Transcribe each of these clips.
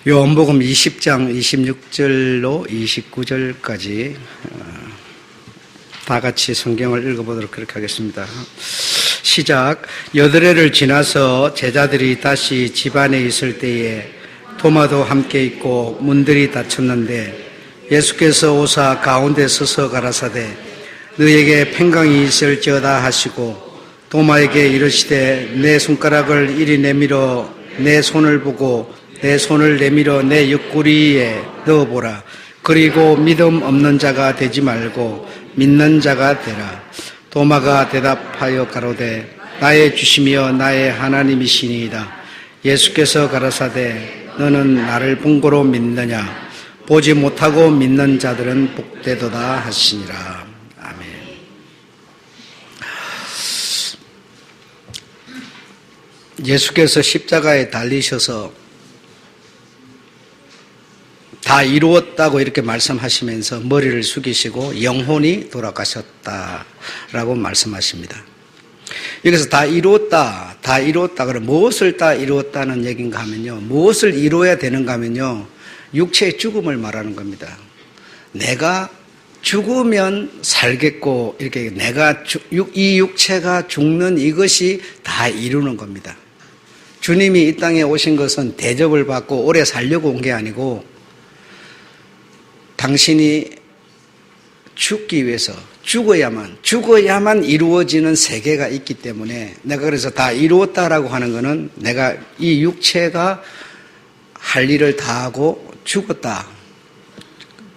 요한복음 20장 26절로 29절까지 다 같이 성경을 읽어보도록 그렇게 하겠습니다. 시작. 여드레를 지나서 제자들이 다시 집안에 있을 때에 도마도 함께 있고 문들이 닫혔는데 예수께서 오사 가운데 서서 가라사대 너에게 평강이 있을지어다 하시고 도마에게 이르시되 내 손가락을 이리 내밀어 내 손을 보고 내 손을 내밀어 내 옆구리에 넣어보라. 그리고 믿음 없는 자가 되지 말고 믿는 자가 되라. 도마가 대답하여 가로되 나의 주시며 나의 하나님이시니이다. 예수께서 가라사대 너는 나를 본 거로 믿느냐. 보지 못하고 믿는 자들은 복되도다 하시니라. 아멘. 예수께서 십자가에 달리셔서 다 이루었다고 이렇게 말씀하시면서 머리를 숙이시고 영혼이 돌아가셨다라고 말씀하십니다. 여기서 다 이루었다, 그러면 무엇을 다 이루었다는 얘기인가 하면요. 무엇을 이루어야 되는가 하면요. 육체의 죽음을 말하는 겁니다. 내가 죽으면 살겠고, 이렇게 이 육체가 죽는 이것이 다 이루는 겁니다. 주님이 이 땅에 오신 것은 대접을 받고 오래 살려고 온 게 아니고, 당신이 죽기 위해서 죽어야만 이루어지는 세계가 있기 때문에 내가 그래서 다 이루었다라고 하는 것은 내가 이 육체가 할 일을 다 하고 죽었다.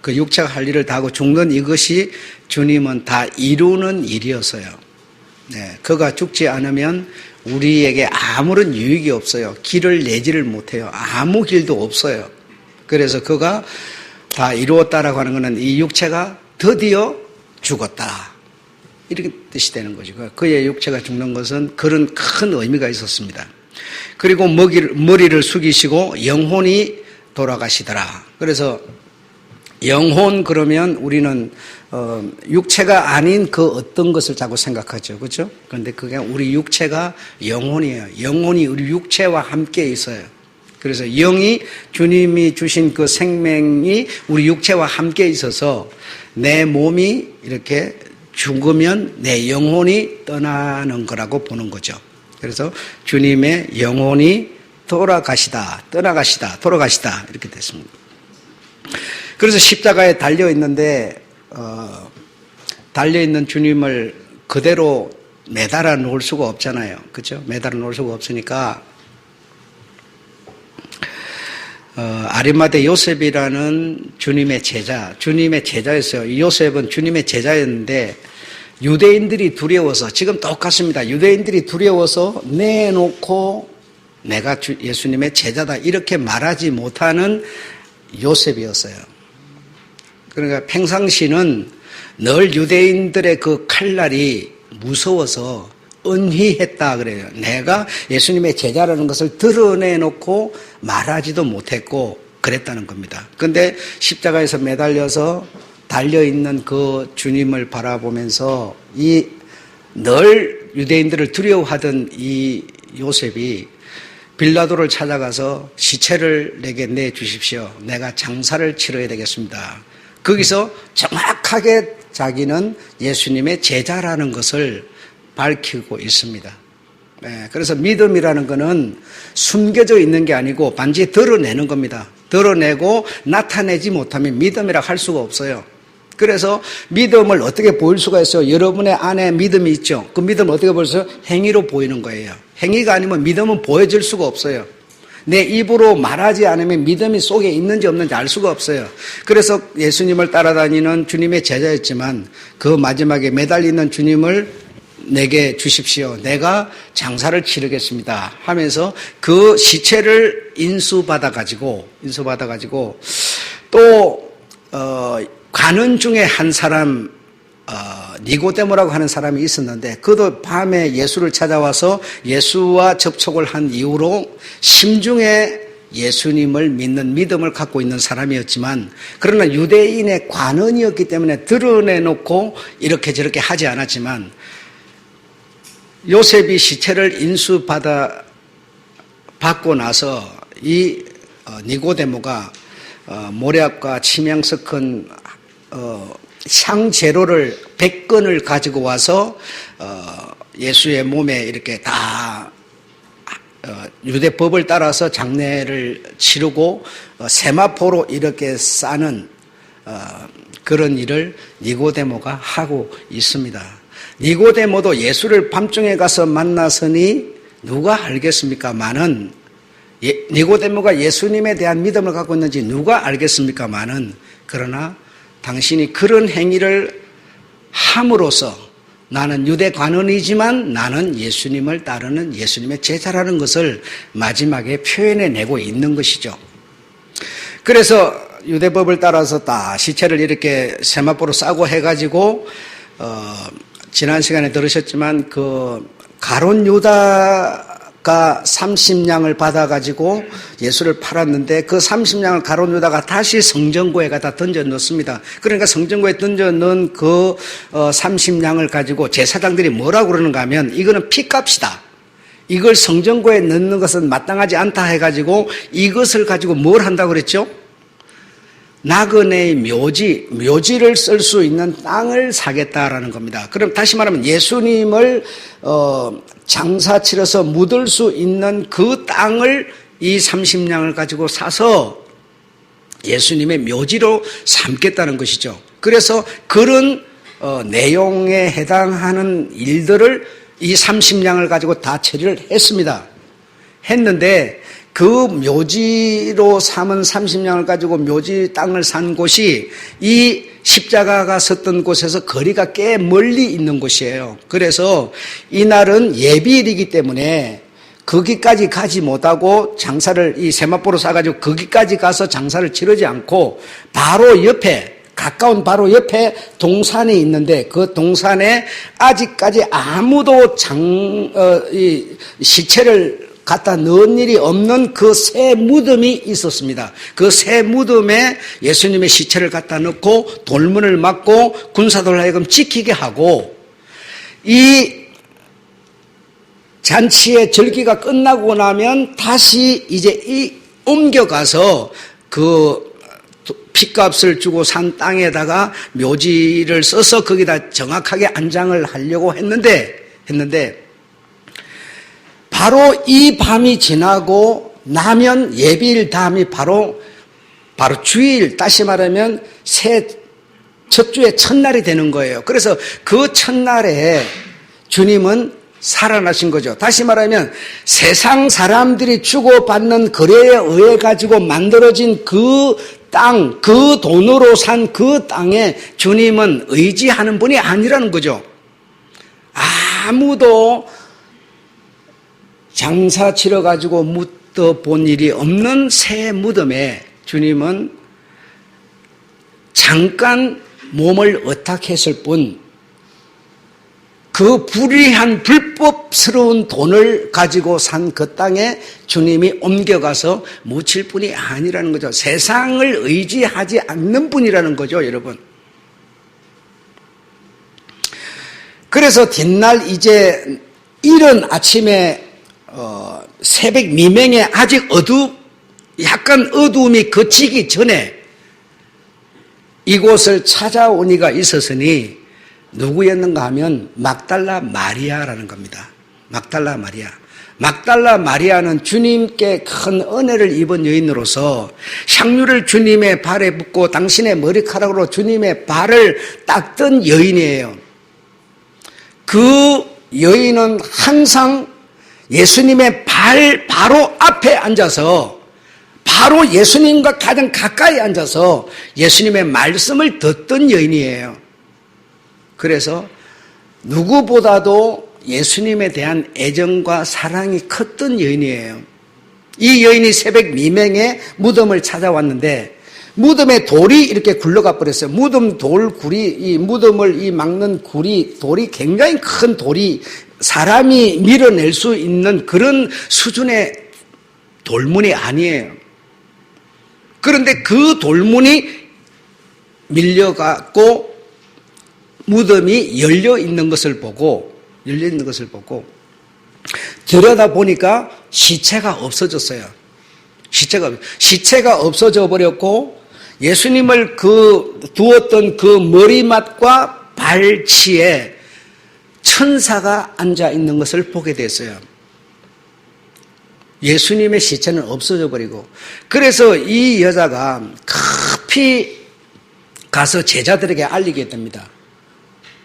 그 육체가 할 일을 다 하고 죽는 이것이 주님은 다 이루는 일이었어요. 네, 그가 죽지 않으면 우리에게 아무런 유익이 없어요. 길을 내지를 못해요. 아무 길도 없어요. 그래서 그가 다 이루었다라고 하는 것은 이 육체가 드디어 죽었다. 이렇게 뜻이 되는 거죠. 그의 육체가 죽는 것은 그런 큰 의미가 있었습니다. 그리고 머리를 숙이시고 영혼이 돌아가시더라. 그래서 영혼 그러면 우리는 육체가 아닌 그 어떤 것을 자꾸 생각하죠. 그렇죠? 그런데 그게 우리 육체가 영혼이에요. 영혼이 우리 육체와 함께 있어요. 그래서 영이 주님이 주신 그 생명이 우리 육체와 함께 있어서 내 몸이 이렇게 죽으면 내 영혼이 떠나는 거라고 보는 거죠. 그래서 주님의 영혼이 돌아가시다 이렇게 됐습니다. 그래서 십자가에 달려있는데 달려있는 주님을 그대로 매달아 놓을 수가 없잖아요. 그렇죠? 매달아 놓을 수가 없으니까 아리마대 요셉이라는 주님의 제자였어요. 요셉은 주님의 제자였는데 유대인들이 두려워서 지금 똑같습니다. 유대인들이 두려워서 내놓고 내가 예수님의 제자다 이렇게 말하지 못하는 요셉이었어요. 그러니까 평상시는 늘 유대인들의 그 칼날이 무서워서 은희했다 그래요. 내가 예수님의 제자라는 것을 드러내놓고 말하지도 못했고 그랬다는 겁니다. 그런데 십자가에서 매달려서 달려있는 그 주님을 바라보면서 늘 유대인들을 두려워하던 이 요셉이 빌라도를 찾아가서 시체를 내게 내주십시오. 내가 장사를 치러야 되겠습니다. 거기서 정확하게 자기는 예수님의 제자라는 것을 밝히고 있습니다. 네, 그래서 믿음이라는 것은 숨겨져 있는 게 아니고 반드시 드러내는 겁니다. 드러내고 나타내지 못하면 믿음이라고 할 수가 없어요. 그래서 믿음을 어떻게 보일 수가 있어요? 여러분의 안에 믿음이 있죠. 그 믿음을 어떻게 보일 수 있어요? 행위로 보이는 거예요. 행위가 아니면 믿음은 보여질 수가 없어요. 내 입으로 말하지 않으면 믿음이 속에 있는지 없는지 알 수가 없어요. 그래서 예수님을 따라다니는 주님의 제자였지만 그 마지막에 매달리는 주님을 내게 주십시오. 내가 장사를 치르겠습니다. 하면서 그 시체를 인수받아가지고 또 가는 중에 한 사람 니고데모라고 하는 사람이 있었는데 그도 밤에 예수를 찾아와서 예수와 접촉을 한 이후로 심중에 예수님을 믿는 믿음을 갖고 있는 사람이었지만 그러나 유대인의 관원이었기 때문에 드러내놓고 이렇게 저렇게 하지 않았지만 요셉이 시체를 받고 나서 이 니고데모가 모략과 침향 섞은 향재료를 100건을 가지고 와서 예수의 몸에 이렇게 다 유대법을 따라서 장례를 치르고 세마포로 이렇게 싸는 그런 일을 니고데모가 하고 있습니다. 니고데모도 예수를 밤중에 가서 만났으니 누가 알겠습니까마는 니고데모가 예수님에 대한 믿음을 갖고 있는지 누가 알겠습니까마는 그러나 당신이 그런 행위를 함으로써 나는 유대 관원이지만 나는 예수님을 따르는 예수님의 제자라는 것을 마지막에 표현해내고 있는 것이죠. 그래서 유대법을 따라서 다 시체를 이렇게 세마포로 싸고 해가지고 지난 시간에 들으셨지만 그 가룟 유다가 30냥을 받아가지고 예수를 팔았는데 그 30냥을 가룟 유다가 다시 성전고에 갖다 던져 넣습니다. 그러니까 성전고에 던져 넣은 그 30냥을 가지고 제사장들이 뭐라고 그러는가 하면 이거는 피값이다. 이걸 성전고에 넣는 것은 마땅하지 않다 해가지고 이것을 가지고 뭘 한다고 그랬죠? 나그네의 묘지를 쓸 수 있는 땅을 사겠다라는 겁니다. 그럼 다시 말하면 예수님을 장사 치러서 묻을 수 있는 그 땅을 이 30냥을 가지고 사서 예수님의 묘지로 삼겠다는 것이죠. 그래서 그런 내용에 해당하는 일들을 이 30냥을 가지고 다 처리를 했는데 그 묘지로 삼은 30냥을 가지고 묘지 땅을 산 곳이 이 십자가가 섰던 곳에서 거리가 꽤 멀리 있는 곳이에요. 그래서 이날은 예비일이기 때문에 거기까지 가지 못하고 장사를 이 세마포로 싸가지고 거기까지 가서 장사를 치르지 않고 바로 옆에 가까운 바로 옆에 동산이 있는데 그 동산에 아직까지 아무도 시체를 갖다 넣은 일이 없는 그 새 무덤이 있었습니다. 그 새 무덤에 예수님의 시체를 갖다 넣고 돌문을 막고 군사들 하여금 지키게 하고 이 잔치의 절기가 끝나고 나면 다시 이제 옮겨가서 그 핏값을 주고 산 땅에다가 묘지를 써서 거기다 정확하게 안장을 하려고 했는데 바로 이 밤이 지나고 나면 예비일 다음이 바로 주일, 다시 말하면 첫 주의 첫날이 되는 거예요. 그래서 그 첫날에 주님은 살아나신 거죠. 다시 말하면 세상 사람들이 주고받는 거래에 의해 가지고 만들어진 그 땅, 그 돈으로 산 그 땅에 주님은 의지하는 분이 아니라는 거죠. 아무도 장사 치러가지고 묻어본 일이 없는 새 무덤에 주님은 잠깐 몸을 의탁했을 뿐 그 불의한 불법스러운 돈을 가지고 산 그 땅에 주님이 옮겨가서 묻힐 분이 아니라는 거죠. 세상을 의지하지 않는 분이라는 거죠, 여러분. 그래서 뒷날 이제 이른 아침에 새벽 미명에 아직 약간 어두움이 걷히기 전에 이곳을 찾아온 이가 있었으니 누구였는가 하면 막달라 마리아라는 겁니다. 막달라 마리아. 막달라 마리아는 주님께 큰 은혜를 입은 여인으로서 향유를 주님의 발에 붓고 당신의 머리카락으로 주님의 발을 닦던 여인이에요. 그 여인은 항상 예수님의 바로 앞에 앉아서 바로 예수님과 가장 가까이 앉아서 예수님의 말씀을 듣던 여인이에요. 그래서 누구보다도 예수님에 대한 애정과 사랑이 컸던 여인이에요. 이 여인이 새벽 미명에 무덤을 찾아왔는데 무덤에 돌이 이렇게 굴러가 버렸어요. 무덤 돌구리, 이 무덤을 막는 돌이 굉장히 큰 돌이 사람이 밀어낼 수 있는 그런 수준의 돌문이 아니에요. 그런데 그 돌문이 밀려갖고 무덤이 열려 있는 것을 보고 들여다보니까 시체가 없어졌어요. 시체가 없어져 버렸고 예수님을 두었던 그 머리맡과 발치에 천사가 앉아 있는 것을 보게 됐어요. 예수님의 시체는 없어져 버리고, 그래서 이 여자가 급히 가서 제자들에게 알리게 됩니다.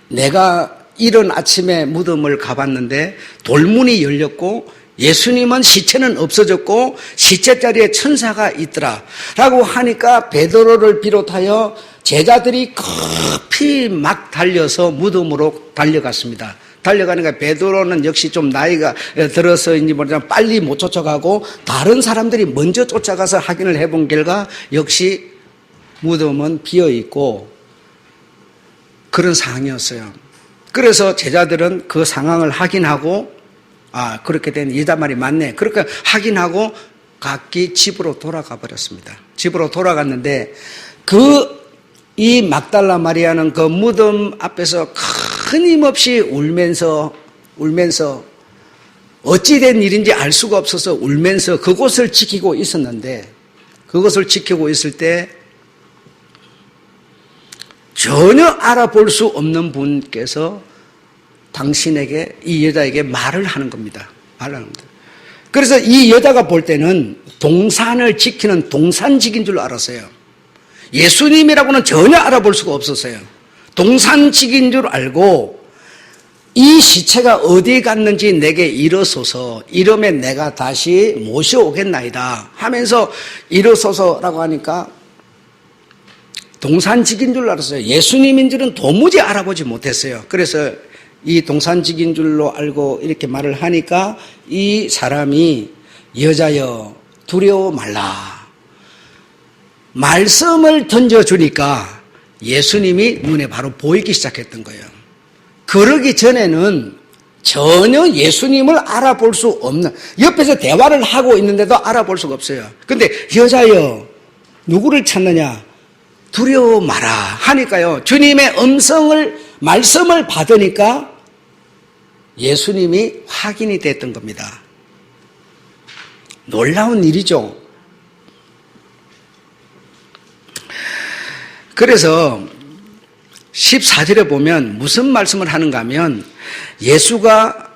내가 이른 아침에 무덤을 가봤는데 돌문이 열렸고 예수님은 시체는 없어졌고 시체 자리에 천사가 있더라 라고 하니까 베드로를 비롯하여 제자들이 급히 막 달려서 무덤으로 달려갔습니다. 달려가니까 베드로는 역시 좀 나이가 들어서인지 모르지만 빨리 못 쫓아가고 다른 사람들이 먼저 쫓아가서 확인을 해본 결과 역시 무덤은 비어있고 그런 상황이었어요. 그래서 제자들은 그 상황을 확인하고 그렇게 된 여자 말이 맞네. 그렇게 확인하고 각기 집으로 돌아가 버렸습니다. 집으로 돌아갔는데 이 막달라 마리아는 그 무덤 앞에서 끊임없이 울면서 어찌된 일인지 알 수가 없어서 울면서 그곳을 지키고 있었는데, 그것을 지키고 있을 때 전혀 알아볼 수 없는 분께서 당신에게, 이 여자에게 말을 하는 겁니다. 말을 하는 겁니다. 그래서 이 여자가 볼 때는 동산을 지키는 동산직인 줄 알았어요. 예수님이라고는 전혀 알아볼 수가 없었어요. 동산직인 줄 알고 이 시체가 어디에 갔는지 내게 일어서서 이러면 내가 다시 모셔오겠나이다 하면서 일어서서라고 하니까 동산직인 줄 알았어요. 예수님인 줄은 도무지 알아보지 못했어요. 그래서 이 동산직인 줄로 알고 이렇게 말을 하니까 이 사람이 여자여 두려워 말라. 말씀을 던져주니까 예수님이 눈에 바로 보이기 시작했던 거예요. 그러기 전에는 전혀 예수님을 알아볼 수 없는, 옆에서 대화를 하고 있는데도 알아볼 수가 없어요. 근데 여자여 누구를 찾느냐? 두려워 마라 하니까요, 주님의 말씀을 받으니까 예수님이 확인이 됐던 겁니다. 놀라운 일이죠. 그래서 14절에 보면 무슨 말씀을 하는가 하면, 예수가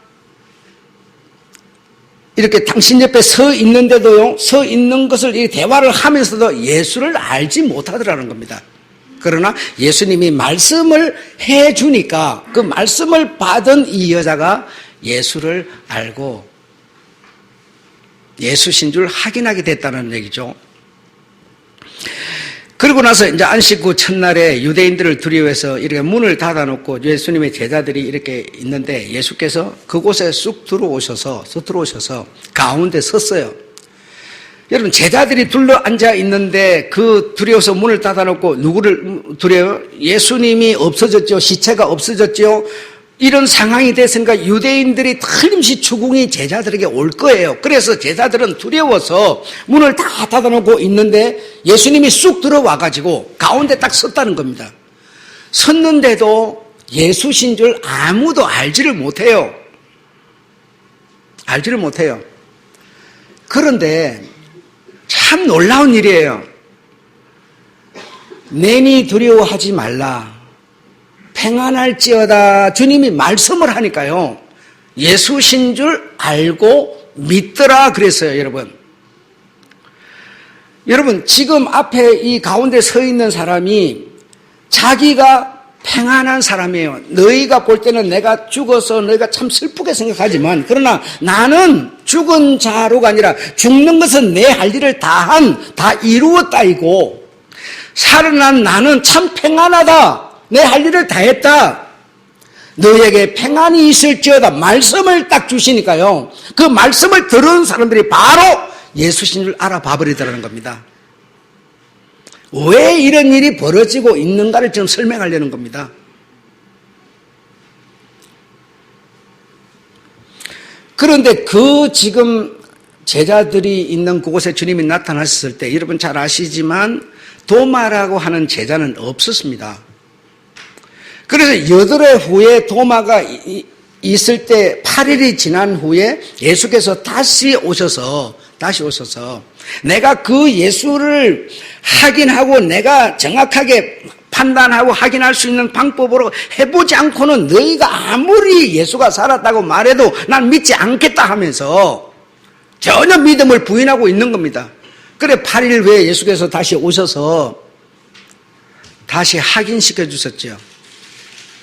이렇게 당신 옆에 서 있는데도요, 서 있는 것을 이 대화를 하면서도 예수를 알지 못하더라는 겁니다. 그러나 예수님이 말씀을 해주니까 그 말씀을 받은 이 여자가 예수를 알고 예수신 줄 확인하게 됐다는 얘기죠. 그리고 나서 이제 안식 후 첫날에 유대인들을 두려워해서 이렇게 문을 닫아놓고 예수님의 제자들이 이렇게 있는데 예수께서 그곳에 쑥 들어오셔서 가운데 섰어요. 여러분, 제자들이 둘러 앉아 있는데 그 두려워서 문을 닫아놓고 누구를 두려워요? 예수님이 없어졌죠. 시체가 없어졌죠. 이런 상황이 됐으니까 유대인들이 틀림없이 추궁이 제자들에게 올 거예요. 그래서 제자들은 두려워서 문을 다 닫아놓고 있는데 예수님이 쑥 들어와가지고 가운데 딱 섰다는 겁니다. 섰는데도 예수신 줄 아무도 알지를 못해요. 알지를 못해요. 그런데 참 놀라운 일이에요. 내니 두려워하지 말라. 평안할지어다. 주님이 말씀을 하니까요, 예수신 줄 알고 믿더라 그랬어요. 여러분 지금 앞에 이 가운데 서 있는 사람이 자기가 평안한 사람이에요. 너희가 볼 때는 내가 죽어서 너희가 참 슬프게 생각하지만, 그러나 나는 죽은 자로가 아니라 죽는 것은 내 할 일을 다 이루었다이고, 살아난 나는 참 평안하다. 내 할 일을 다 했다. 너희에게 평안이 있을지어다. 말씀을 딱 주시니까요, 그 말씀을 들은 사람들이 바로 예수신 줄 알아봐 버리더라는 겁니다. 왜 이런 일이 벌어지고 있는가를 지금 설명하려는 겁니다. 그런데 지금 제자들이 있는 그곳에 주님이 나타났을 때 여러분 잘 아시지만 도마라고 하는 제자는 없었습니다. 그래서 8회 후에 도마가 있을 때 8일이 지난 후에 예수께서 다시 오셔서 내가 그 예수를 확인하고 내가 정확하게 판단하고 확인할 수 있는 방법으로 해보지 않고는 너희가 아무리 예수가 살았다고 말해도 난 믿지 않겠다 하면서 전혀 믿음을 부인하고 있는 겁니다. 그래 8일 후에 예수께서 다시 오셔서 다시 확인시켜 주셨죠.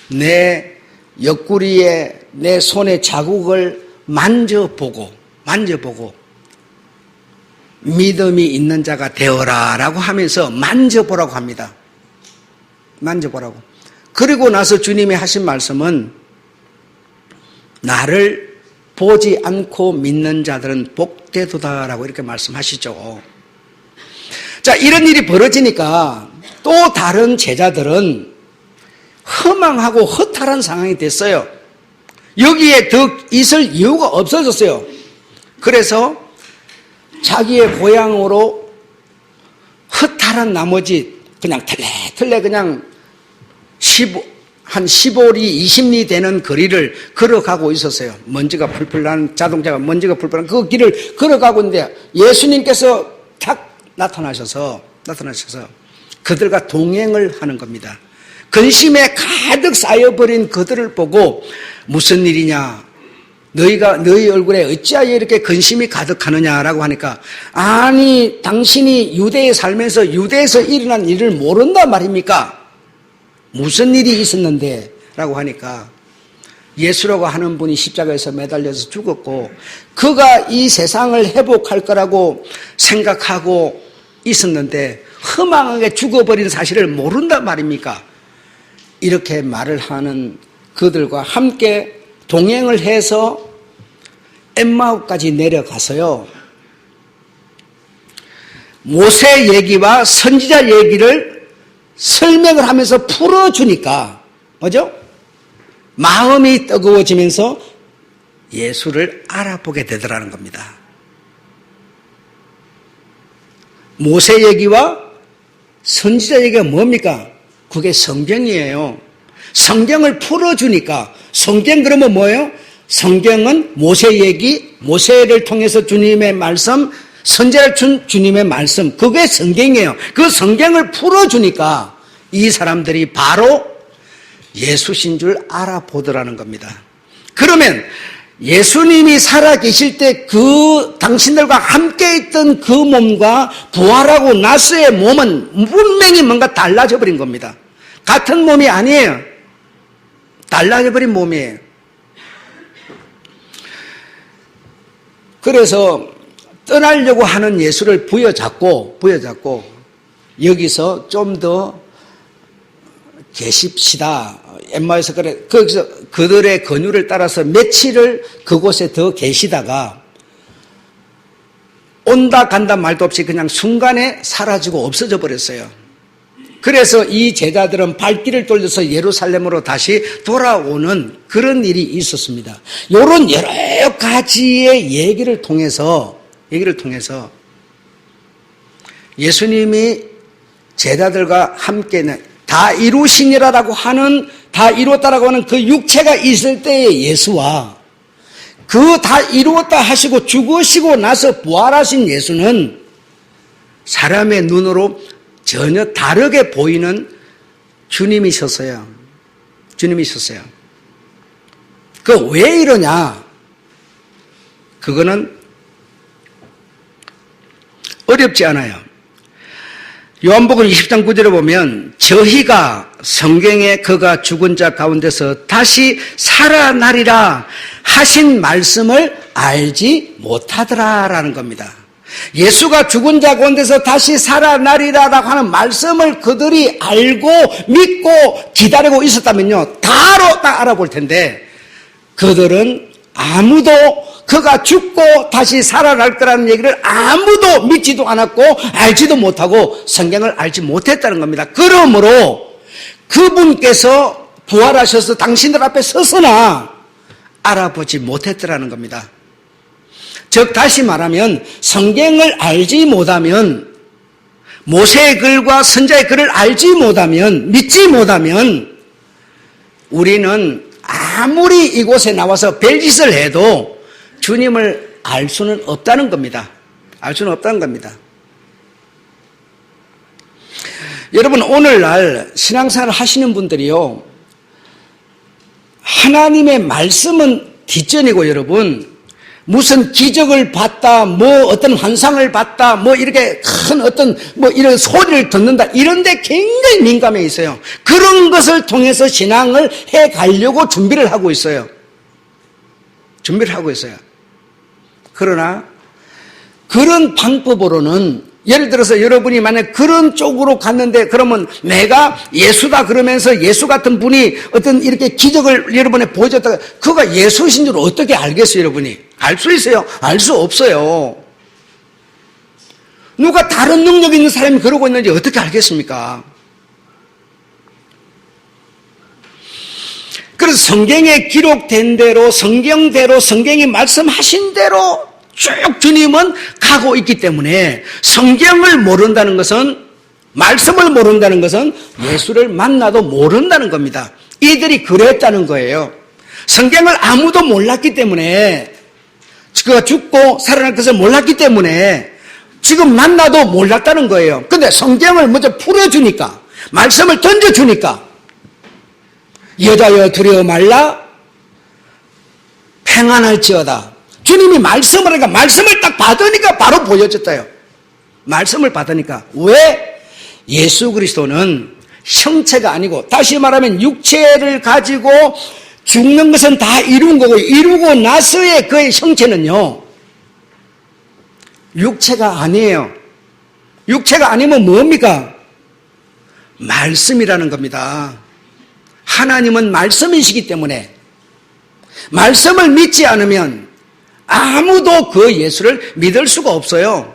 내 옆구리에 내 손의 자국을 만져보고 믿음이 있는 자가 되어라 라고 하면서 만져보라고 합니다. 만져보라고. 그리고 나서 주님이 하신 말씀은 나를 보지 않고 믿는 자들은 복되도다라고 이렇게 말씀하시죠. 자, 이런 일이 벌어지니까 또 다른 제자들은 허망하고 허탈한 상황이 됐어요. 여기에 더 있을 이유가 없어졌어요. 그래서 자기의 고향으로 허탈한 나머지 그냥 털레 그냥 한 15리, 20리 되는 거리를 걸어가고 있었어요. 먼지가 풀풀 나는 자동차가 먼지가 풀풀 나는 그 길을 걸어가고 있는데 예수님께서 탁 나타나셔서 그들과 동행을 하는 겁니다. 근심에 가득 쌓여버린 그들을 보고 무슨 일이냐? 너희 얼굴에 어찌하여 이렇게 근심이 가득하느냐라고 하니까 아니 당신이 유대에 살면서 유대에서 일어난 일을 모른단 말입니까? 무슨 일이 있었는데? 라고 하니까 예수라고 하는 분이 십자가에서 매달려서 죽었고 그가 이 세상을 회복할 거라고 생각하고 있었는데 허망하게 죽어버린 사실을 모른단 말입니까? 이렇게 말을 하는 그들과 함께 동행을 해서 엠마오까지 내려가서요. 모세 얘기와 선지자 얘기를 설명을 하면서 풀어주니까 뭐죠? 마음이 뜨거워지면서 예수를 알아보게 되더라는 겁니다. 모세 얘기와 선지자 얘기가 뭡니까? 그게 성경이에요. 성경을 풀어주니까 성경 그러면 뭐예요? 성경은 모세 얘기, 모세를 통해서 주님의 말씀, 선지자를 준 주님의 말씀, 그게 성경이에요. 그 성경을 풀어주니까 이 사람들이 바로 예수신 줄 알아보더라는 겁니다. 그러면 예수님이 살아계실 때 그 당신들과 함께 있던 그 몸과 부활하고 나서의 몸은 분명히 뭔가 달라져 버린 겁니다. 같은 몸이 아니에요. 달라져 버린 몸이에요. 그래서 떠나려고 하는 예수를 부여잡고 여기서 좀 더 계십시다. 엠마오에서 그래 거기서 그들의 권유를 따라서 며칠을 그곳에 더 계시다가 온다 간다 말도 없이 그냥 순간에 사라지고 없어져 버렸어요. 그래서 이 제자들은 발길을 돌려서 예루살렘으로 다시 돌아오는 그런 일이 있었습니다. 이런 여러 가지의 얘기를 통해서 예수님이 제자들과 함께는 다 이루시니라라고 하는, 다 이루었다라고 하는 그 육체가 있을 때의 예수와 그 다 이루었다 하시고 죽으시고 나서 부활하신 예수는 사람의 눈으로 전혀 다르게 보이는 주님이셨어요. 그 왜 이러냐? 그거는 어렵지 않아요. 요한복음 20장 9절에 보면 저희가 성경에 그가 죽은 자 가운데서 다시 살아나리라 하신 말씀을 알지 못하더라라는 겁니다. 예수가 죽은 자 가운데서 다시 살아나리라라고 하는 말씀을 그들이 알고 믿고 기다리고 있었다면요, 다로 딱 알아볼 텐데 그들은 아무도 그가 죽고 다시 살아날 거라는 얘기를 아무도 믿지도 않았고 알지도 못하고 성경을 알지 못했다는 겁니다. 그러므로 그분께서 부활하셔서 당신들 앞에 서서나 알아보지 못했더라는 겁니다. 즉 다시 말하면 성경을 알지 못하면, 모세의 글과 선지자의 글을 알지 못하면, 믿지 못하면 우리는 아무리 이곳에 나와서 별짓을 해도 주님을 알 수는 없다는 겁니다. 알 수는 없다는 겁니다. 여러분, 오늘날 신앙생활을 하시는 분들이요, 하나님의 말씀은 뒷전이고, 여러분, 무슨 기적을 봤다, 뭐 어떤 환상을 봤다, 뭐 이렇게 큰 어떤 뭐 이런 소리를 듣는다, 이런데 굉장히 민감해 있어요. 그런 것을 통해서 신앙을 해 가려고 준비를 하고 있어요. 준비를 하고 있어요. 그러나 그런 방법으로는, 예를 들어서 여러분이 만약 그런 쪽으로 갔는데, 그러면 내가 예수다 그러면서 예수 같은 분이 어떤 이렇게 기적을 여러분에 보여줬다가 그가 예수신 줄 어떻게 알겠어요, 여러분이? 알 수 있어요? 알 수 없어요. 누가 다른 능력 있는 사람이 그러고 있는지 어떻게 알겠습니까? 그래서 성경에 기록된 대로, 성경대로, 성경이 말씀하신 대로 쭉 주님은 가고 있기 때문에, 성경을 모른다는 것은, 말씀을 모른다는 것은 예수를 만나도 모른다는 겁니다. 이들이 그랬다는 거예요. 성경을 아무도 몰랐기 때문에, 그가 죽고 살아날 것을 몰랐기 때문에 지금 만나도 몰랐다는 거예요. 근데 성경을 먼저 풀어주니까, 말씀을 던져주니까, 여자여 두려워 말라, 평안할지어다. 주님이 말씀을 하니까, 말씀을 딱 받으니까 바로 보여졌다요. 말씀을 받으니까. 왜? 예수 그리스도는 형체가 아니고, 다시 말하면 육체를 가지고 죽는 것은 다 이룬 거고, 이루고 나서의 그의 형체는요, 육체가 아니에요. 육체가 아니면 뭡니까? 말씀이라는 겁니다. 하나님은 말씀이시기 때문에 말씀을 믿지 않으면 아무도 그 예수를 믿을 수가 없어요.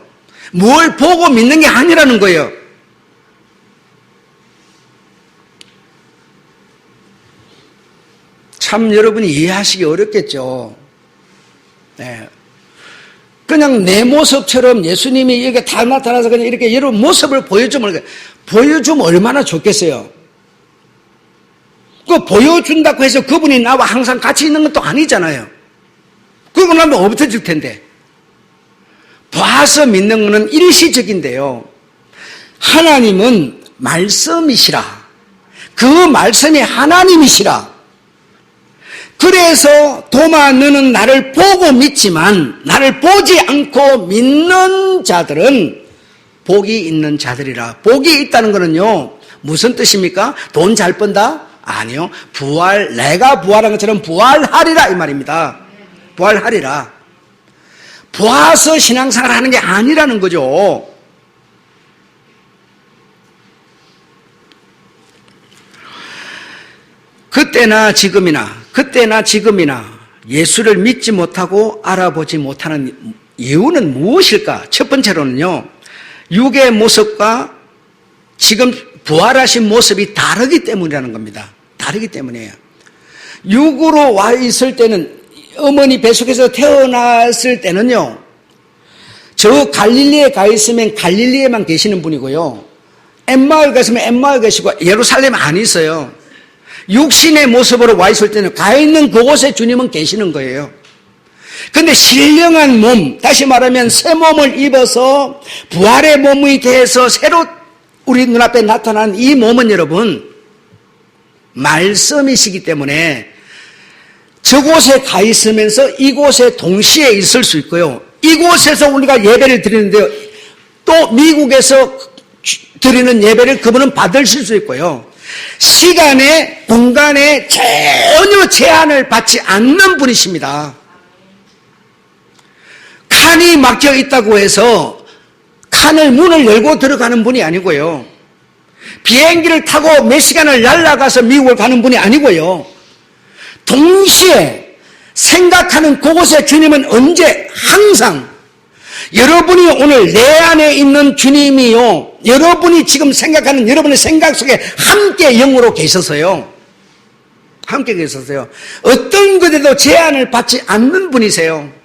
뭘 보고 믿는 게 아니라는 거예요. 참 여러분이 이해하시기 어렵겠죠. 네. 그냥 내 모습처럼 예수님이 이렇게 다 나타나서 그냥 이렇게 여러분 모습을 보여주면 얼마나 좋겠어요. 그 보여준다고 해서 그분이 나와 항상 같이 있는 것도 아니잖아요. 그러고 나면 없어질 텐데. 봐서 믿는 것은 일시적인데요. 하나님은 말씀이시라. 그 말씀이 하나님이시라. 그래서 도마 너는 나를 보고 믿지만 나를 보지 않고 믿는 자들은 복이 있는 자들이라. 복이 있다는 것은요, 무슨 뜻입니까? 돈 잘 번다? 아니요. 부활, 내가 부활한 것처럼 부활하리라 이 말입니다. 부활하리라. 보아서 신앙생활 하는 게 아니라는 거죠. 그때나 지금이나 예수를 믿지 못하고 알아보지 못하는 이유는 무엇일까? 첫 번째로는요, 육의 모습과 지금 부활하신 모습이 다르기 때문이라는 겁니다. 다르기 때문이에요. 육으로 와 있을 때는, 어머니 뱃속에서 태어났을 때는요, 저 갈릴리에 가 있으면 갈릴리에만 계시는 분이고요, 엠마오에 갔으면 엠마오에 계시고 예루살렘 안 있어요. 육신의 모습으로 와 있을 때는 가 있는 그곳에 주님은 계시는 거예요. 근데 신령한 몸, 다시 말하면 새 몸을 입어서 부활의 몸이 돼서 새로 우리 눈앞에 나타난 이 몸은 여러분, 말씀이시기 때문에 저곳에 가 있으면서 이곳에 동시에 있을 수 있고요, 이곳에서 우리가 예배를 드리는데요, 또 미국에서 드리는 예배를 그분은 받으실 수 있고요, 시간에 공간에 전혀 제한을 받지 않는 분이십니다. 칸이 막혀 있다고 해서 칸을 문을 열고 들어가는 분이 아니고요, 비행기를 타고 몇 시간을 날아가서 미국을 가는 분이 아니고요, 동시에 생각하는 그곳에 주님은 언제 항상 여러분이 오늘 내 안에 있는 주님이요, 여러분이 지금 생각하는 여러분의 생각 속에 함께 영으로 계셔서요, 함께 계셔서요, 어떤 것에도 제한을 받지 않는 분이세요.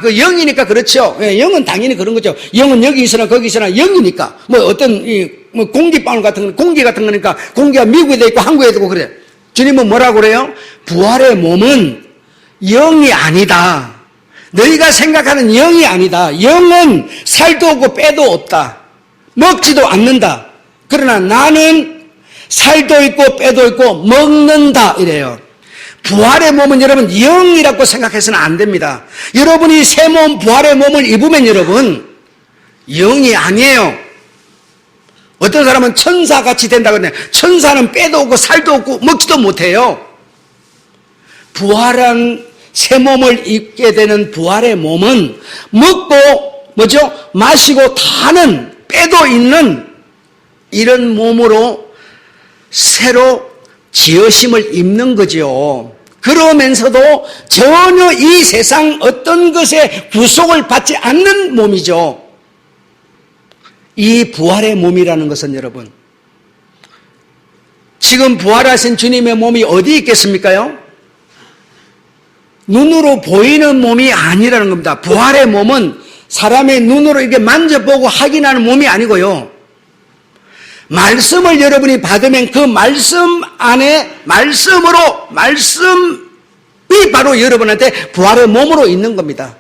그 영이니까 그렇죠. 영은 당연히 그런 거죠. 영은 여기 있으나 거기 있으나 영이니까. 뭐 어떤 공기방울 같은 거, 공기 같은 거니까 공기가 미국에도 있고 한국에도 있고 그래. 주님은 뭐라고 그래요? 부활의 몸은 영이 아니다. 너희가 생각하는 영이 아니다. 영은 살도 없고 빼도 없다. 먹지도 않는다. 그러나 나는 살도 있고 빼도 있고 먹는다 이래요. 부활의 몸은 여러분 영이라고 생각해서는 안 됩니다. 여러분이 새 몸 부활의 몸을 입으면 여러분 영이 아니에요. 어떤 사람은 천사같이 된다고 하는데 천사는 빼도 없고 살도 없고 먹지도 못해요. 부활한 새 몸을 입게 되는 부활의 몸은 먹고 뭐죠? 마시고 타는 빼도 있는 이런 몸으로 새로 지으심을 입는 거죠. 그러면서도 전혀 이 세상 어떤 것에 구속을 받지 않는 몸이죠. 이 부활의 몸이라는 것은 여러분, 지금 부활하신 주님의 몸이 어디 있겠습니까요? 눈으로 보이는 몸이 아니라는 겁니다. 부활의 몸은 사람의 눈으로 이렇게 만져보고 확인하는 몸이 아니고요. 말씀을 여러분이 받으면 그 말씀 안에 말씀이 바로 여러분한테 부활의 몸으로 있는 겁니다.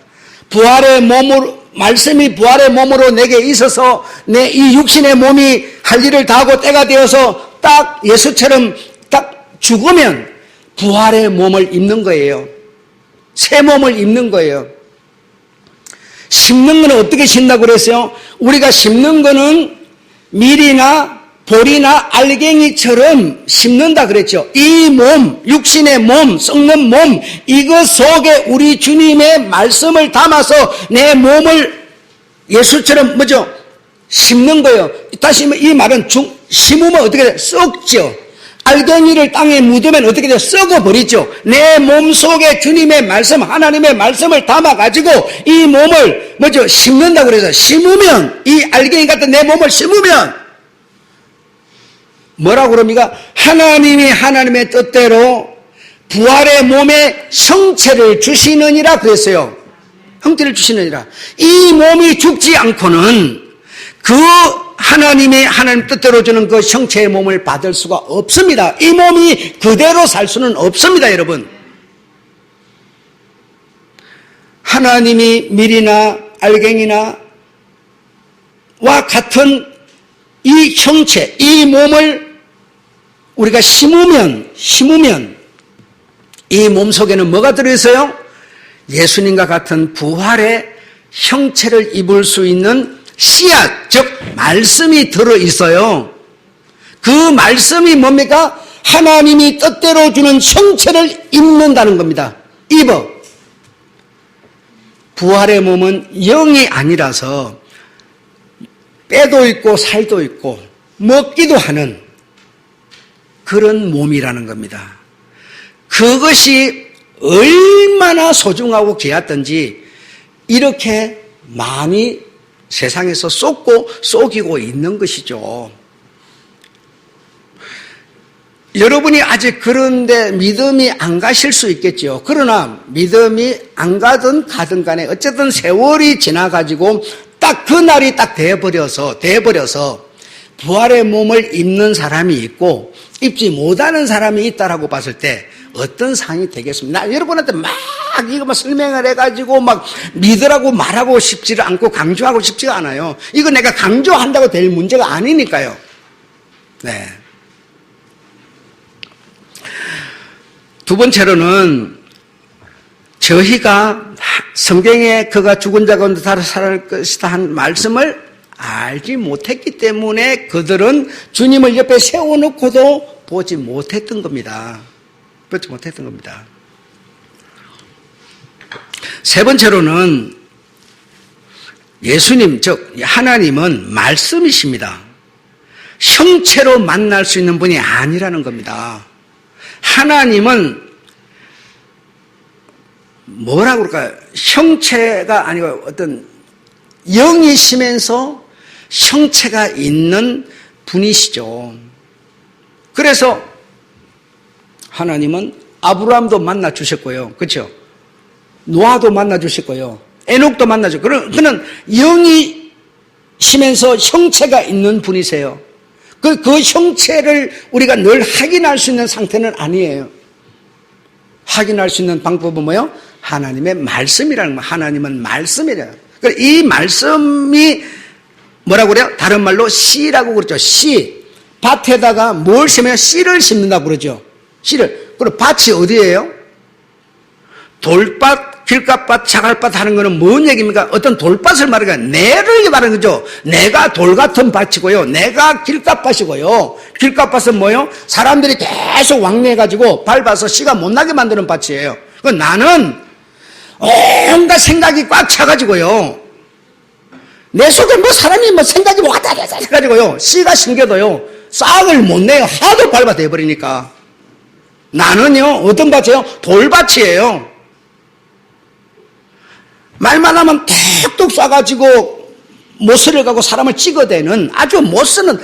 부활의 몸으로, 말씀이 부활의 몸으로 내게 있어서 내 이 육신의 몸이 할 일을 다하고 때가 되어서 딱 예수처럼 딱 죽으면 부활의 몸을 입는 거예요. 새 몸을 입는 거예요. 심는 거는 어떻게 심다고 그랬어요? 우리가 심는 거는 밀이나 보리나 알갱이처럼 심는다 그랬죠. 이 몸, 육신의 몸, 썩는 몸, 이것 속에 우리 주님의 말씀을 담아서 내 몸을 예수처럼 뭐죠? 심는 거예요. 다시 이 말은 심으면 어떻게 돼요? 썩죠. 알갱이를 땅에 묻으면 어떻게 돼요? 썩어버리죠. 내 몸 속에 주님의 말씀, 하나님의 말씀을 담아가지고 이 몸을 뭐죠? 심는다고 그래서 심으면, 이 알갱이 같은 내 몸을 심으면 뭐라고 그럽니까? 하나님이 하나님의 뜻대로 부활의 몸에 형체를 주시느니라 그랬어요. 형태를 주시느니라. 이 몸이 죽지 않고는 그 하나님의 하나님 뜻대로 주는 그 형체의 몸을 받을 수가 없습니다. 이 몸이 그대로 살 수는 없습니다, 여러분. 하나님이 밀이나 알갱이나 와 같은 이 형체, 이 몸을 우리가 심으면 이 몸 속에는 뭐가 들어있어요? 예수님과 같은 부활의 형체를 입을 수 있는 씨앗, 즉 말씀이 들어있어요. 그 말씀이 뭡니까? 하나님이 뜻대로 주는 형체를 입는다는 겁니다. 입어. 부활의 몸은 영이 아니라서 빼도 있고 살도 있고 먹기도 하는 그런 몸이라는 겁니다. 그것이 얼마나 소중하고 귀하던지 이렇게 많이 세상에서 쏟고 쏘기고 있는 것이죠. 여러분이 아직 그런데 믿음이 안 가실 수 있겠죠. 그러나 믿음이 안 가든 가든 간에 어쨌든 세월이 지나가지고 딱 그날이 딱 돼버려서 부활의 몸을 입는 사람이 있고 입지 못하는 사람이 있다라고 봤을 때 어떤 상이 되겠습니까? 나 여러분한테 막 이거 막 설명을 해가지고 막 믿으라고 말하고 싶지를 않고 강조하고 싶지가 않아요. 이거 내가 강조한다고 될 문제가 아니니까요. 네. 두 번째로는 저희가 성경에 그가 죽은 자 가운데 다시 살아날 것이다 한 말씀을 알지 못했기 때문에 그들은 주님을 옆에 세워놓고도 보지 못했던 겁니다. 보지 못했던 겁니다. 세 번째로는 예수님, 즉 하나님은 말씀이십니다. 형체로 만날 수 있는 분이 아니라는 겁니다. 하나님은 뭐라고 그럴까요? 형체가 아니고 어떤 영이시면서 형체가 있는 분이시죠. 그래서 하나님은 아브라함도 만나 주셨고요. 그렇죠? 노아도 만나 주셨고요. 에녹도 만나 주셨고 그는 영이시면서 형체가 있는 분이세요. 그 형체를 우리가 늘 확인할 수 있는 상태는 아니에요. 확인할 수 있는 방법은 뭐예요? 하나님의 말씀이라는 거예요. 하나님은 말씀이래요. 이 말씀이 뭐라고 그래요? 다른 말로 씨라고 그러죠. 씨. 밭에다가 뭘 심으면 씨를 심는다고 그러죠. 씨를. 그리고 밭이 어디예요? 돌밭, 길가밭, 자갈밭 하는 거는 뭔 얘기입니까? 어떤 돌밭을 말하는 거예요. 내를 말하는 거죠. 내가 돌 같은 밭이고요. 내가 길가밭이고요. 길가밭은 뭐예요? 사람들이 계속 왕래해가지고 밟아서 씨가 못 나게 만드는 밭이에요. 나는 온갖 생각이 꽉 차가지고요. 내 속에 뭐 사람이 뭐 생각이 왔다 갔다 해가지고요. 씨가 심겨도요. 싹을 못 내요. 하도 밟아 돼버리니까. 나는요, 어떤 밭이에요? 돌밭이에요. 말만 하면 툭툭 쏴가지고 못을 가고 사람을 찍어대는 아주 못 쓰는,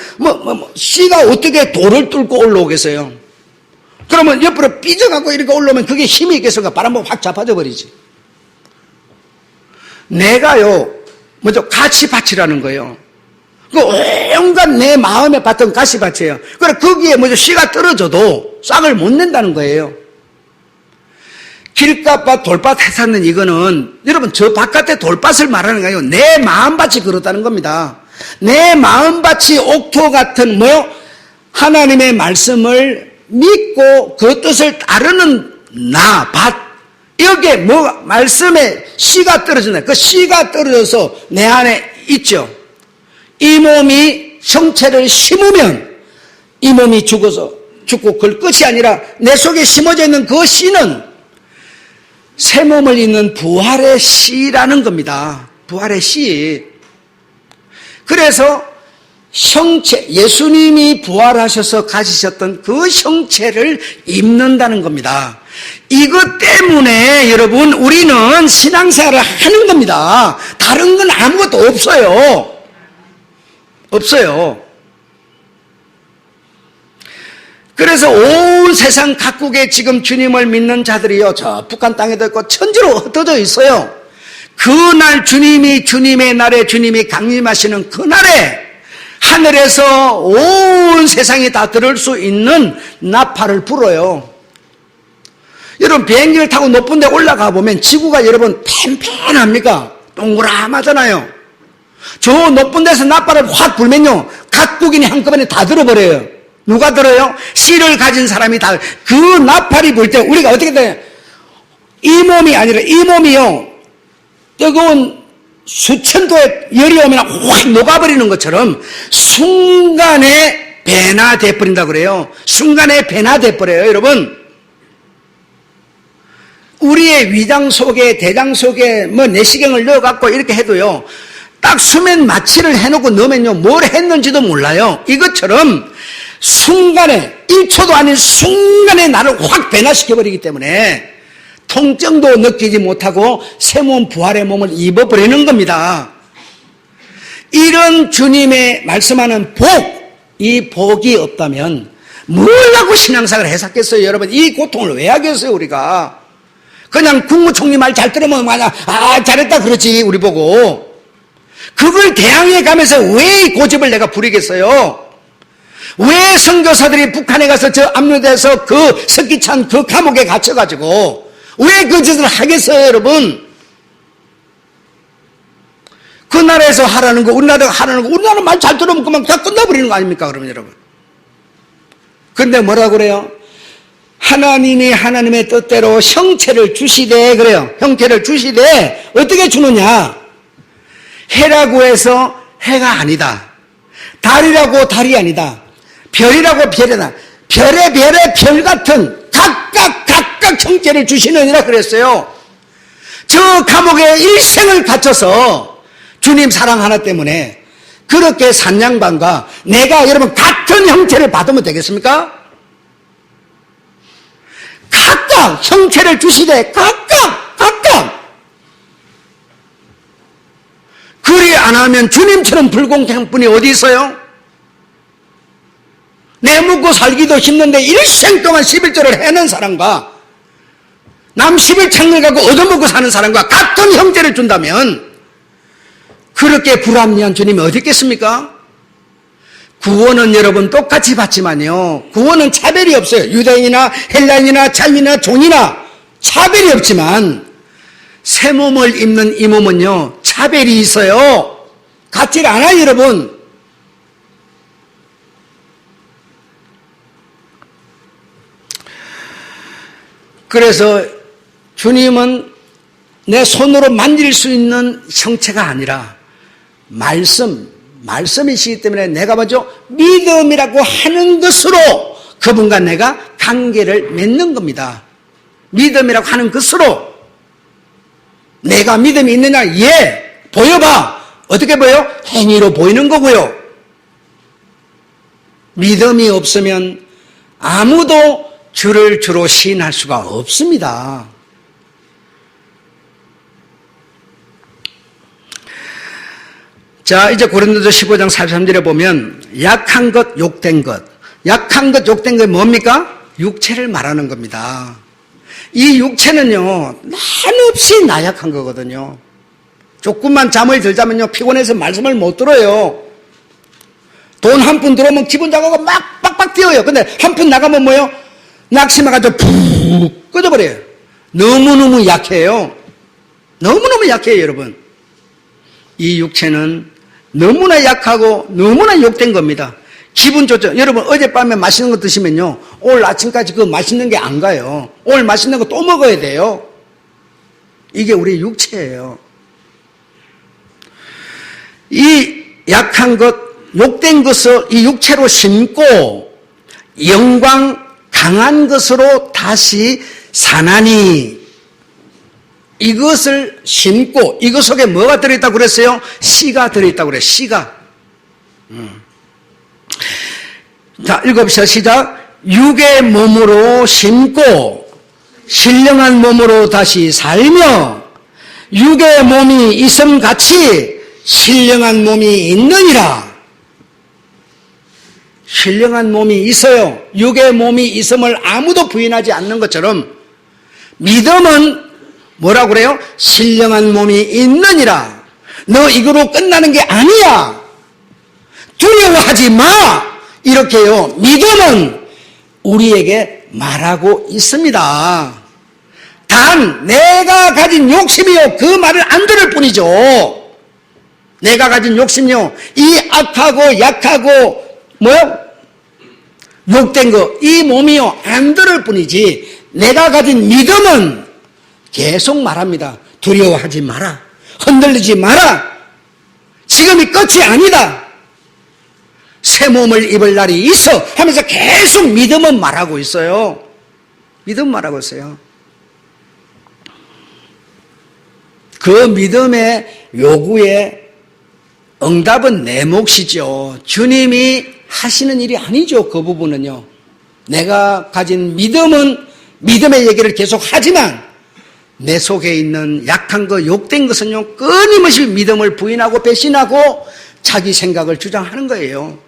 씨가 어떻게 돌을 뚫고 올라오겠어요? 그러면 옆으로 삐져가고 이렇게 올라오면 그게 힘이 있겠어가? 바람 확 잡아져 버리지. 내가요, 먼저 가시밭이라는 거예요. 그 온갖 내 마음에 봤던 가시밭이에요. 그래, 거기에 먼저 씨가 떨어져도 싹을 못 낸다는 거예요. 길가밭, 돌밭 해사는 이거는 여러분 저 바깥의 돌밭을 말하는 거예요. 내 마음밭이 그렇다는 겁니다. 내 마음밭이 옥토 같은 뭐요? 하나님의 말씀을 믿고 그 뜻을 따르는 나, 밭. 여기에 뭐 말씀에 씨가 떨어진다. 그 씨가 떨어져서 내 안에 있죠. 이 몸이 형체를 심으면 이 몸이 죽고 그걸 끝이 아니라 내 속에 심어져 있는 그 씨는 새 몸을 잇는 부활의 씨라는 겁니다. 부활의 씨. 그래서 형체, 예수님이 부활하셔서 가지셨던 그 형체를 입는다는 겁니다. 이것 때문에 여러분 우리는 신앙생활을 하는 겁니다. 다른 건 아무것도 없어요. 없어요. 그래서 온 세상 각국에 지금 주님을 믿는 자들이요, 저 북한 땅에도 있고 천지로 흩어져 있어요. 그날 주님의 날에 주님이 강림하시는 그날에 하늘에서 온 세상이 다 들을 수 있는 나팔을 불어요. 여러분 비행기를 타고 높은 데 올라가 보면 지구가 여러분 팽팽합니까? 동그라하잖아요. 저 높은 데서 나팔을 확 불면요, 각국인이 한꺼번에 다 들어버려요. 누가 들어요? 씨를 가진 사람이 다. 그 나팔이 불 때 우리가 어떻게 돼요? 이 몸이 아니라 이 몸이요, 뜨거운 수천 도의 열이 오면 확 녹아버리는 것처럼 순간에 변화돼 버린다고 그래요. 순간에 변화돼 버려요. 여러분 우리의 위장 속에 대장 속에 뭐 내시경을 넣어갖고 이렇게 해도요, 딱 수면 마취를 해놓고 넣으면요 뭘 했는지도 몰라요. 이것처럼 순간에 1초도 아닌 순간에 나를 확 변화시켜버리기 때문에 통증도 느끼지 못하고 새 몸 부활의 몸을 입어버리는 겁니다. 이런 주님의 말씀하는 복, 이 복이 없다면 뭘 하고 신앙생활을 했었겠어요? 여러분 이 고통을 왜 하겠어요? 우리가 그냥 국무총리 말 잘 들으면 마냥 잘했다 그러지 우리 보고. 그걸 대항해 가면서 왜 이 고집을 내가 부리겠어요? 왜 선교사들이 북한에 가서 저 압류돼서 그 석기찬 그 감옥에 갇혀가지고 왜 그 짓을 하겠어요? 여러분 그 나라에서 하라는 거 우리나라가 하라는 거 우리나라 말 잘 들으면 그만 다 끝나버리는 거 아닙니까? 그러면 여러분 근데 뭐라고 그래요? 하나님이 하나님의 뜻대로 형체를 주시되 그래요. 형체를 주시되 어떻게 주느냐? 해라고 해서 해가 아니다. 달이라고 달이 아니다. 별이라고 별이다. 별의 별 같은 각각 형체를 주시느니라 그랬어요. 저 감옥에 일생을 갇혀서 주님 사랑 하나 때문에 그렇게 산 양반과 내가 여러분 같은 형체를 받으면 되겠습니까? 각각 형체를 주시되 각각 그리 안 하면 주님처럼 불공평한 분이 어디 있어요? 내 묵고 살기도 힘든데 일생 동안 11조를 해는 사람과 남 11창을 갖고 얻어먹고 사는 사람과 같은 형제를 준다면 그렇게 불합리한 주님이 어디 있겠습니까? 구원은 여러분 똑같이 받지만요. 구원은 차별이 없어요. 유대인이나 헬라인이나 자유인이나 종이나 차별이 없지만 새 몸을 입는 이 몸은요. 차별이 있어요. 같지 않아요, 여러분. 그래서 주님은 내 손으로 만질 수 있는 형체가 아니라 말씀이시기 때문에 내가 먼저 믿음이라고 하는 것으로 그분과 내가 관계를 맺는 겁니다. 믿음이라고 하는 것으로 내가 믿음이 있느냐? 예. 보여봐. 어떻게 보여? 행위로 보이는 거고요. 믿음이 없으면 아무도 주를 주로 시인할 수가 없습니다. 자, 이제 고린도서 15장 43절에 보면 약한 것, 욕된 것. 약한 것, 욕된 것 뭡니까? 육체를 말하는 겁니다. 이 육체는요, 한없이 나약한 거거든요. 조금만 잠을 덜 자면요, 피곤해서 말씀을 못 들어요. 돈 한 푼 들어오면 기분 작아가 막 빡빡 뛰어요. 근데 한 푼 나가면 뭐예요? 낙심해가지고 푹 꺼져버려요. 너무너무 약해요. 너무너무 약해요, 여러분. 이 육체는 너무나 약하고 너무나 욕된 겁니다. 기분 좋죠. 여러분 어젯밤에 맛있는 거 드시면요, 오늘 아침까지 그 맛있는 게 안 가요. 오늘 맛있는 거 또 먹어야 돼요. 이게 우리 육체예요. 이 약한 것, 욕된 것을 이 육체로 심고 영광 강한 것으로 다시 사나니, 이것을 심고 이것 속에 뭐가 들어있다고 그랬어요? 씨가 들어있다고 그래요. 씨가. 자, 읽읍시다. 시작. 육의 몸으로 심고 신령한 몸으로 다시 살며 육의 몸이 있음같이 신령한 몸이 있느니라. 신령한 몸이 있어요. 육의 몸이 있음을 아무도 부인하지 않는 것처럼 믿음은 뭐라고 그래요? 신령한 몸이 있느니라. 너 이거로 끝나는 게 아니야. 두려워하지 마. 이렇게요. 믿음은 우리에게 말하고 있습니다. 단 내가 가진 욕심이요, 그 말을 안 들을 뿐이죠. 내가 가진 욕심이요, 이 악하고 약하고 뭐요? 욕된 거, 이 몸이요, 안 들을 뿐이지 내가 가진 믿음은 계속 말합니다. 두려워하지 마라. 흔들리지 마라. 지금이 끝이 아니다. 새 몸을 입을 날이 있어 하면서 계속 믿음은 말하고 있어요. 믿음 말하고 있어요. 그 믿음의 요구에 응답은 내 몫이죠. 주님이 하시는 일이 아니죠. 그 부분은요. 내가 가진 믿음은 믿음의 얘기를 계속 하지만 내 속에 있는 약한 것, 욕된 것은요, 끊임없이 믿음을 부인하고 배신하고 자기 생각을 주장하는 거예요.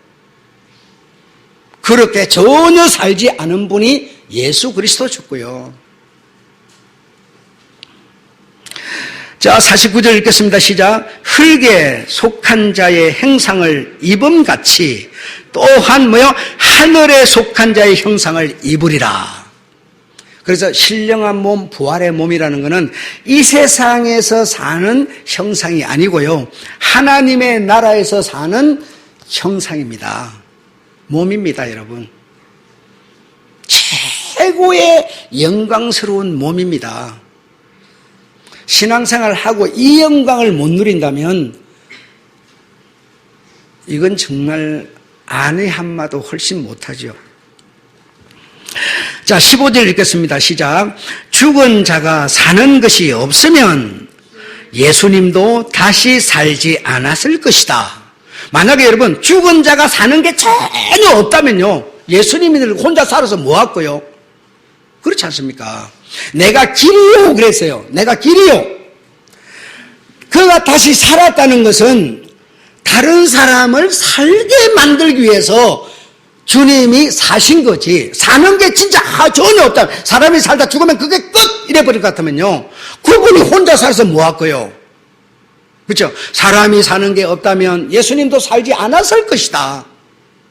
그렇게 전혀 살지 않은 분이 예수 그리스도셨고요. 자, 49절 읽겠습니다. 시작. 흙에 속한 자의 행상을 입음같이 또한 뭐요? 하늘에 속한 자의 형상을 입으리라. 그래서 신령한 몸, 부활의 몸이라는 것은 이 세상에서 사는 형상이 아니고요, 하나님의 나라에서 사는 형상입니다. 몸입니다, 여러분. 최고의 영광스러운 몸입니다. 신앙생활을 하고 이 영광을 못 누린다면 이건 정말 안의 한마도 훨씬 못하죠. 자, 15절 읽겠습니다. 시작. 죽은 자가 사는 것이 없으면 예수님도 다시 살지 않았을 것이다. 만약에 여러분 죽은 자가 사는 게 전혀 없다면요, 예수님이 혼자 살아서 뭐 할거요? 그렇지 않습니까? 내가 길이요 그랬어요. 내가 길이요. 그가 다시 살았다는 것은 다른 사람을 살게 만들기 위해서 주님이 사신 거지, 사는 게 진짜 전혀 없다, 사람이 살다 죽으면 그게 끝 이래버릴 것 같으면요, 그분이 혼자 살아서 뭐 할거요? 그렇죠? 사람이 사는 게 없다면 예수님도 살지 않았을 것이다.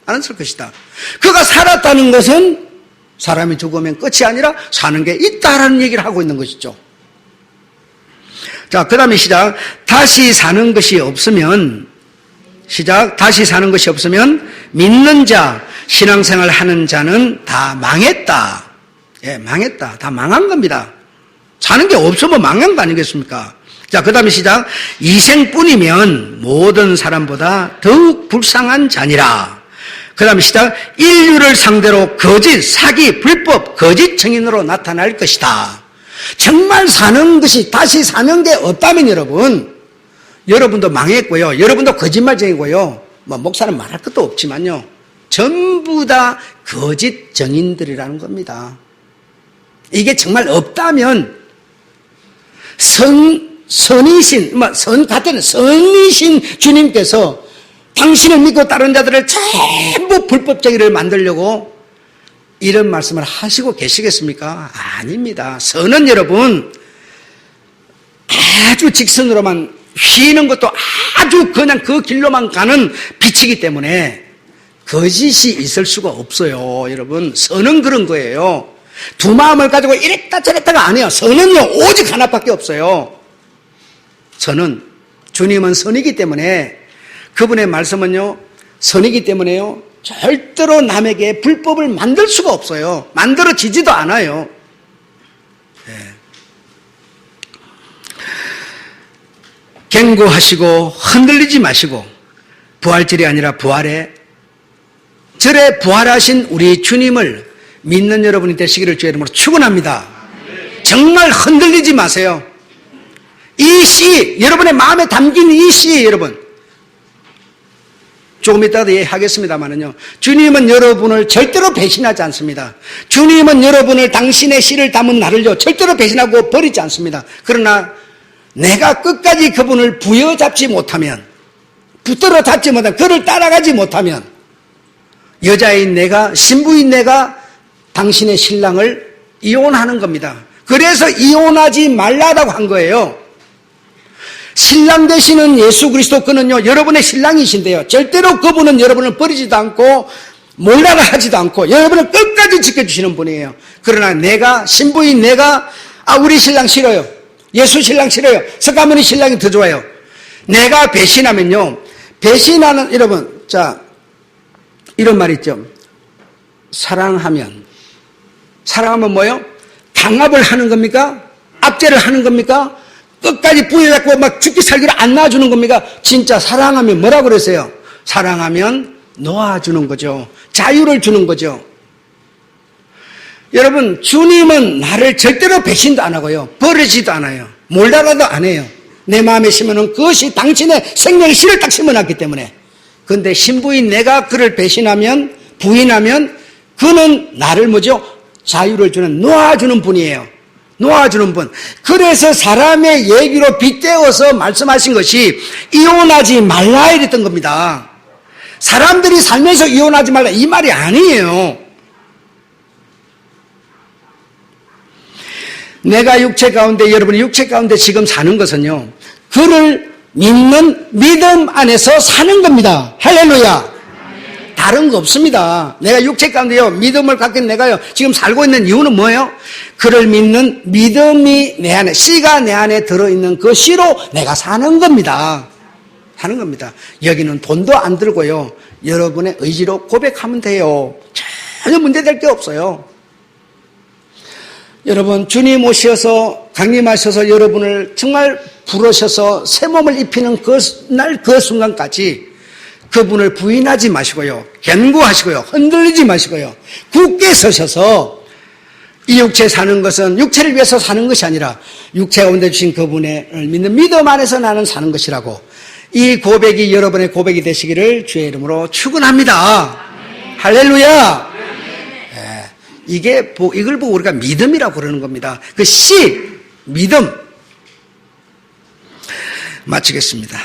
안 있을 것이다. 그가 살았다는 것은 사람이 죽으면 끝이 아니라 사는 게 있다라는 얘기를 하고 있는 것이죠. 자, 그 다음에 시작. 다시 사는 것이 없으면, 시작. 다시 사는 것이 없으면 믿는 자, 신앙생활 하는 자는 다 망했다. 예, 망했다. 다 망한 겁니다. 사는 게 없으면 망한 거 아니겠습니까? 자, 그 다음에 시작. 이생뿐이면 모든 사람보다 더욱 불쌍한 자니라. 그 다음에 시작. 인류를 상대로 거짓, 사기, 불법, 거짓 증인으로 나타날 것이다. 정말 사는 것이 다시 사는 게 없다면 여러분도 망했고요. 여러분도 거짓말쟁이고요. 뭐 목사는 말할 것도 없지만요. 전부 다 거짓 증인들이라는 겁니다. 이게 정말 없다면 선이신 주님께서 당신을 믿고 다른 자들을 전부 불법쟁이를 만들려고 이런 말씀을 하시고 계시겠습니까? 아닙니다. 선은 여러분 아주 직선으로만 휘는 것도 아주 그냥 그 길로만 가는 빛이기 때문에 거짓이 있을 수가 없어요. 여러분, 선은 그런 거예요. 두 마음을 가지고 이랬다 저랬다가 안 해요. 선은요, 오직 하나밖에 없어요. 선은, 주님은 선이기 때문에, 그분의 말씀은요, 선이기 때문에요, 절대로 남에게 불법을 만들 수가 없어요. 만들어지지도 않아요. 네. 견고하시고 흔들리지 마시고 부활절이 아니라 부활에 절에 부활하신 우리 주님을 믿는 여러분이 되시기를 주의 이름으로 축원합니다. 정말 흔들리지 마세요. 이 시, 여러분의 마음에 담긴 이 시, 여러분 조금 이따가 얘기하겠습니다만은요, 주님은 여러분을 절대로 배신하지 않습니다. 주님은 여러분을 당신의 씨를 담은 나를요 절대로 배신하고 버리지 않습니다. 그러나 내가 끝까지 그분을 부여잡지 못하면, 붙들어 잡지 못하면, 그를 따라가지 못하면 여자인 내가, 신부인 내가 당신의 신랑을 이혼하는 겁니다. 그래서 이혼하지 말라라고 한 거예요. 신랑 되시는 예수 그리스도, 그는요 여러분의 신랑이신데요, 절대로 그분은 여러분을 버리지도 않고 몰라라 하지도 않고 여러분을 끝까지 지켜주시는 분이에요. 그러나 내가, 신부인 내가, 우리 신랑 싫어요, 예수 신랑 싫어요, 석가모니 신랑이 더 좋아요, 내가 배신하면요, 배신하는, 여러분, 자, 이런 말 있죠. 사랑하면 뭐예요? 강압을 하는 겁니까? 압제를 하는 겁니까? 끝까지 부여잡고 막 죽기 살기를 안 놔주는 겁니까? 진짜 사랑하면 뭐라고 그러세요? 사랑하면 놓아주는 거죠. 자유를 주는 거죠. 여러분, 주님은 나를 절대로 배신도 안 하고요, 버리지도 않아요, 몰라라도 안 해요. 내 마음에 심으면 그것이 당신의 생명의 씨를 딱 심어놨기 때문에. 그런데 신부인 내가 그를 배신하면, 부인하면 그는 나를 뭐죠? 자유를 주는, 놓아주는 분이에요. 놓아주는 분. 그래서 사람의 얘기로 빗대어서 말씀하신 것이 이혼하지 말라 이랬던 겁니다. 사람들이 살면서 이혼하지 말라 이 말이 아니에요. 내가 육체 가운데, 여러분이 육체 가운데 지금 사는 것은요, 그를 믿는 믿음 안에서 사는 겁니다. 할렐루야. 다른 거 없습니다. 내가 육체 가운데요, 믿음을 갖긴 내가요, 지금 살고 있는 이유는 뭐예요? 그를 믿는 믿음이 내 안에, 씨가 내 안에 들어있는 그 씨로 내가 사는 겁니다. 사는 겁니다. 여기는 돈도 안 들고요, 여러분의 의지로 고백하면 돼요. 전혀 문제될 게 없어요. 여러분, 주님 오셔서, 강림하셔서 여러분을 정말 부르셔서 새 몸을 입히는 그 순간까지 그분을 부인하지 마시고요, 견고하시고요, 흔들리지 마시고요, 굳게 서셔서 이 육체 사는 것은 육체를 위해서 사는 것이 아니라 육체 가운데 주신 그분을 믿는 믿음 안에서 나는 사는 것이라고, 이 고백이 여러분의 고백이 되시기를 주의 이름으로 축원합니다. 할렐루야. 이걸 보고 우리가 믿음이라고 그러는 겁니다. 그 씨, 믿음. 마치겠습니다.